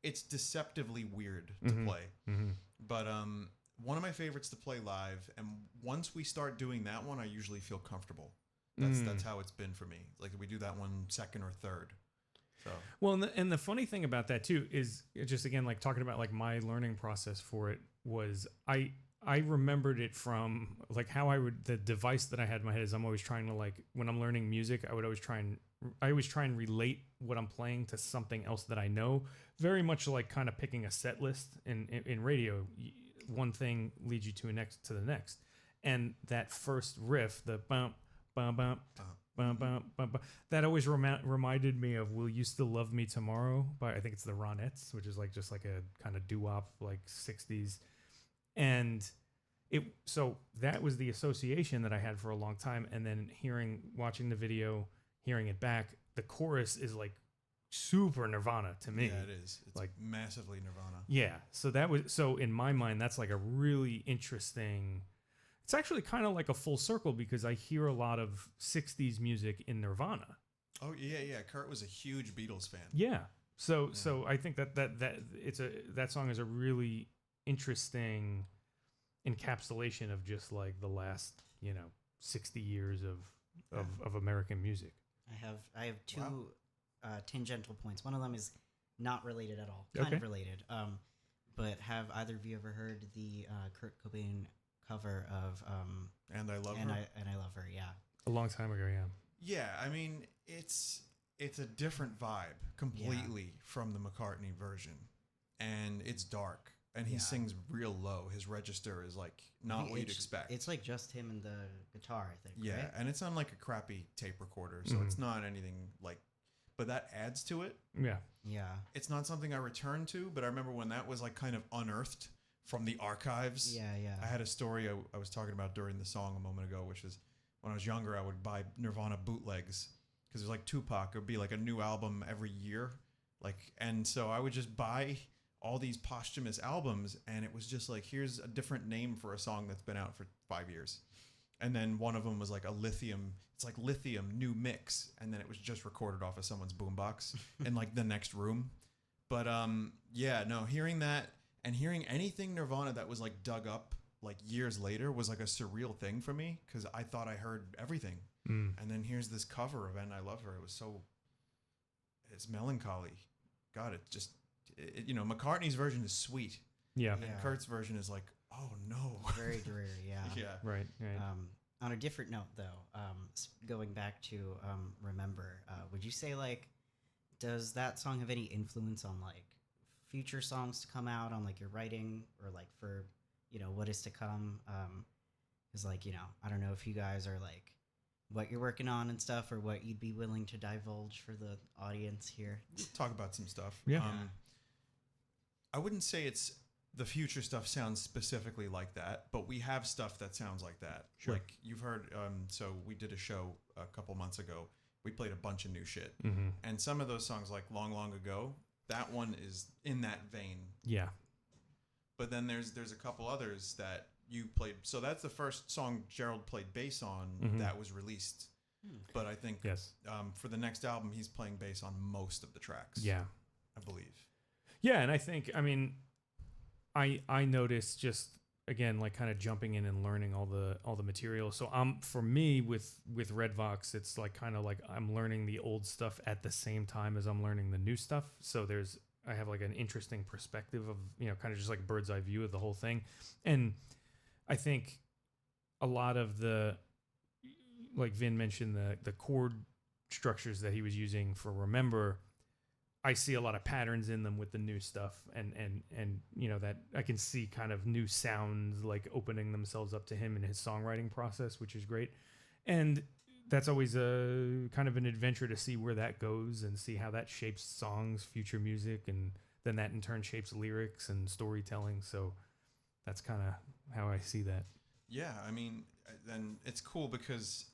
Speaker 2: it's deceptively weird to play, but one of my favorites to play live, and once we start doing that one, I usually feel comfortable. That's how it's been for me. Like we do that one second or third. So
Speaker 3: well, and the funny thing about that too is just again like talking about like my learning process for it was I remembered it from like how the device that I had in my head is I'm always trying to like when I'm learning music I always try and relate what I'm playing to something else that I know, very much like kind of picking a set list in radio. One thing leads you to the next, and that first riff, the bump, bump, bump, bump, bump, bump, that always reminded me of "Will You Still Love Me Tomorrow" by I think it's the Ronettes, which is like just like a kind of doo-wop like 60s, and so that was the association that I had for a long time, and then watching the video, hearing it back, the chorus is like super Nirvana to me.
Speaker 2: Yeah, it is. It's like massively Nirvana.
Speaker 3: Yeah. So in my mind, that's like a really interesting, it's actually kind of like a full circle because I hear a lot of 60s music in Nirvana.
Speaker 2: Oh yeah. Kurt was a huge Beatles fan.
Speaker 3: Yeah. So I think that song is a really interesting encapsulation of just like the last, 60 years of American music.
Speaker 1: I have two tangential points. One of them is not related at all, kind of related. But have either of you ever heard the Kurt Cobain cover of
Speaker 2: "And I Love Her"?
Speaker 1: And I Love Her, yeah.
Speaker 3: A long time ago, yeah.
Speaker 2: Yeah, I mean it's a different vibe completely from the McCartney version, and it's dark, and he sings real low. His register is like not what you'd expect.
Speaker 1: It's like just him and the guitar, I think.
Speaker 2: Yeah,
Speaker 1: right?
Speaker 2: and it's on like a crappy tape recorder, so it's not anything like. But that adds to it.
Speaker 3: Yeah.
Speaker 1: Yeah.
Speaker 2: It's not something I return to, but I remember when that was like kind of unearthed from the archives.
Speaker 1: Yeah.
Speaker 2: I had a story I was talking about during the song a moment ago, which is when I was younger, I would buy Nirvana bootlegs because it was like Tupac. It would be like a new album every year. And so I would just buy all these posthumous albums, and it was just like, here's a different name for a song that's been out for 5 years. And then one of them was like it's like Lithium new mix, and then it was just recorded off of someone's boombox in like the next room. But yeah, no, hearing that and hearing anything Nirvana that was like dug up like years later was like a surreal thing for me because I thought I heard everything. And then here's this cover of And I Love Her. It was it's melancholy. God, you know, McCartney's version is sweet.
Speaker 3: Yeah.
Speaker 2: And Kurt's version is like, oh no.
Speaker 1: Very dreary, yeah.
Speaker 2: Yeah.
Speaker 3: Right.
Speaker 1: On a different note, though, going back to Remember, would you say, like, does that song have any influence on, like, future songs to come out, on, like, your writing, or, like, for, you know, what is to come? Because, like, you know, I don't know if you guys are, like, what you're working on and stuff, or what you'd be willing to divulge for the audience here.
Speaker 2: Talk about some stuff.
Speaker 3: Yeah.
Speaker 2: I wouldn't say it's the future stuff sounds specifically like that, but we have stuff that sounds like that.
Speaker 3: Sure.
Speaker 2: Like you've heard, so we did a show a couple months ago. We played a bunch of new shit. And some of those songs, like Long, Long Ago, that one is in that vein.
Speaker 3: Yeah.
Speaker 2: But then there's a couple others that you played. So that's the first song Jerrold played bass on that was released. But I think for the next album, he's playing bass on most of the tracks.
Speaker 3: Yeah.
Speaker 2: I believe.
Speaker 3: Yeah, and I think, I mean, I noticed just, again, like kind of jumping in and learning all the material. So for me with Red Vox, it's like kind of like I'm learning the old stuff at the same time as I'm learning the new stuff. So I have like an interesting perspective of, you know, kind of just like bird's eye view of the whole thing. And I think a lot of like Vin mentioned, the chord structures that he was using for Remember, I see a lot of patterns in them with the new stuff, and you know, that I can see kind of new sounds like opening themselves up to him in his songwriting process, which is great. And that's always a kind of an adventure to see where that goes and see how that shapes songs, future music, and then that in turn shapes lyrics and storytelling. So that's kind of how I see that.
Speaker 2: Yeah, I mean, then it's cool because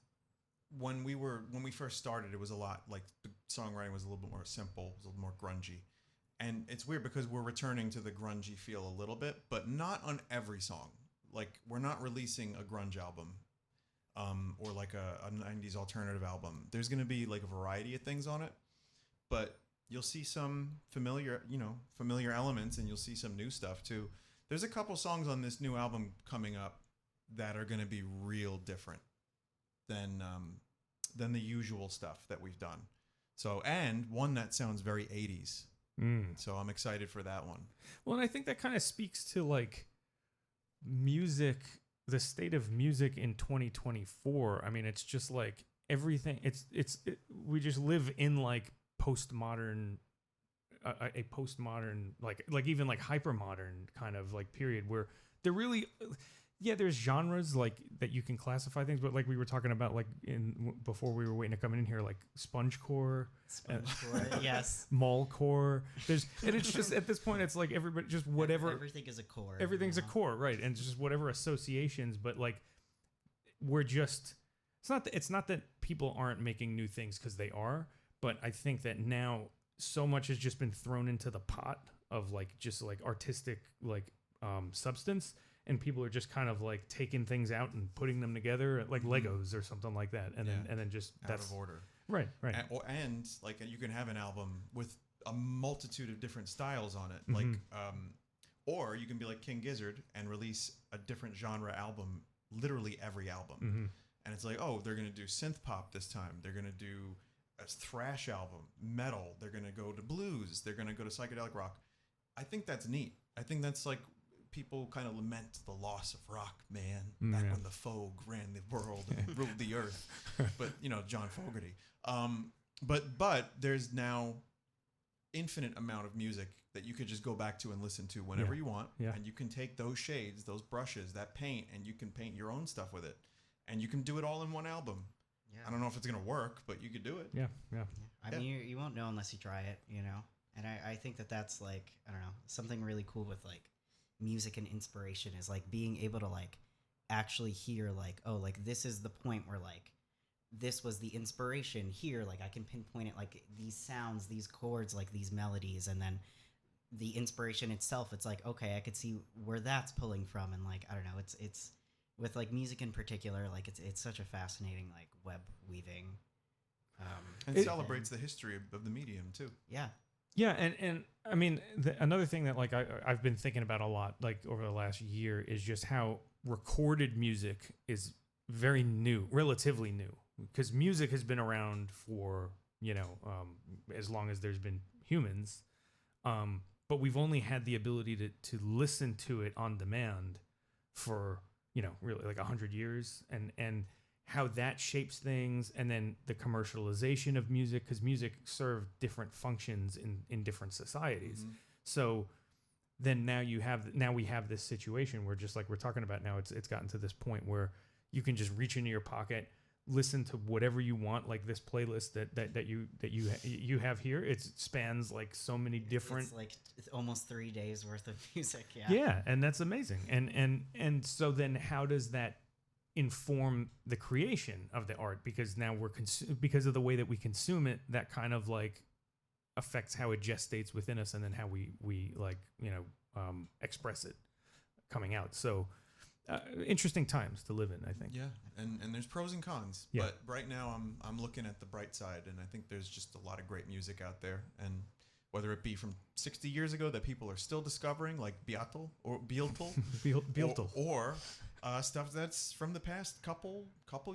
Speaker 2: when we first started, it was a lot like the songwriting was a little bit more simple, it was a little more grungy. And it's weird because we're returning to the grungy feel a little bit, but not on every song. Like we're not releasing a grunge album or like a 90s alternative album. There's going to be like a variety of things on it, but you'll see some familiar elements, and you'll see some new stuff too. There's a couple songs on this new album coming up that are going to be real different than the usual stuff that we've done. So, and one that sounds very 80s. So I'm excited for that one.
Speaker 3: Well, and I think that kind of speaks to like music, the state of music in 2024. I mean, it's just like everything. We just live in like postmodern, a postmodern, like even like hypermodern kind of like period where they're really. Yeah, there's genres like that you can classify things, but like we were talking about, like before we were waiting to come in here, like spongecore,
Speaker 1: yes,
Speaker 3: mallcore. And it's just at this point, it's like everybody just whatever.
Speaker 1: Everything is a core.
Speaker 3: Everything's a core, right? And it's just whatever associations, but like we're just. It's not that people aren't making new things because they are, but I think that now so much has just been thrown into the pot of like just like artistic like substance. And people are just kind of like taking things out and putting them together like Legos or something like that, and then just
Speaker 2: that's out of order.
Speaker 3: Right.
Speaker 2: And like you can have an album with a multitude of different styles on it, like or you can be like King Gizzard and release a different genre album, literally every album, and it's like, oh, they're gonna do synth pop this time, they're gonna do a thrash album, metal, they're gonna go to blues, they're gonna go to psychedelic rock. I think that's neat. I think that's like. People kind of lament the loss of rock, man, back when the Fogue ran the world and ruled the earth. But, you know, John Fogerty. But there's now infinite amount of music that you could just go back to and listen to whenever you want. Yeah. And you can take those shades, those brushes, that paint, and you can paint your own stuff with it. And you can do it all in one album. Yeah. I don't know if it's going to work, but you could do it.
Speaker 3: Yeah.
Speaker 1: I mean, you won't know unless you try it, you know? And I think that's like, I don't know, something really cool with like, music and inspiration is like being able to like actually hear like, oh, like this is the point where like this was the inspiration here, like I can pinpoint it, like these sounds, these chords, like these melodies, and then the inspiration itself, it's like, okay, I could see where that's pulling from. And like, I don't know, it's with like music in particular, like it's such a fascinating like web weaving
Speaker 2: and celebrates the history of the medium too.
Speaker 1: Yeah.
Speaker 3: Yeah, and I mean another thing that like I've been thinking about a lot like over the last year is just how recorded music is very new, relatively new, because music has been around for as long as there's been humans, but we've only had the ability to listen to it on demand for really like 100 years, and how that shapes things, and then the commercialization of music, because music served different functions in different societies.
Speaker 2: Mhm.
Speaker 3: So then now we have this situation where, just like we're talking about now, it's gotten to this point where you can just reach into your pocket, listen to whatever you want, like this playlist that you have here. It spans like so many different.
Speaker 1: It's like almost 3 days worth of music. Yeah.
Speaker 3: Yeah, and that's amazing. And so then how does that inform the creation of the art? Because now because of the way that we consume it, that kind of like affects how it gestates within us, and then how we like express it coming out. So interesting times to live in, I think.
Speaker 2: Yeah, and there's pros and cons.
Speaker 3: Yeah.
Speaker 2: But right now, I'm looking at the bright side, and I think there's just a lot of great music out there. And whether it be from 60 years ago that people are still discovering, like Beatle or Beatle,
Speaker 3: Beatle.
Speaker 2: or stuff that's from the past couple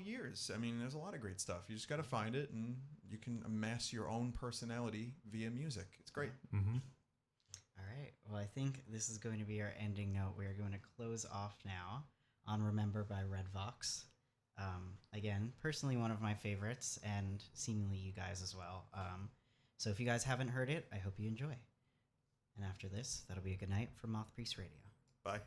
Speaker 2: years. I mean, there's a lot of great stuff. You just got to find it, and you can amass your own personality via music. It's great.
Speaker 3: Mm-hmm.
Speaker 1: All right. Well, I think this is going to be our ending note. We are going to close off now on Remember by Red Vox. Again, personally one of my favorites, and seemingly you guys as well. So if you guys haven't heard it, I hope you enjoy. And after this, that'll be a good night from Moth Priest Radio.
Speaker 2: Bye.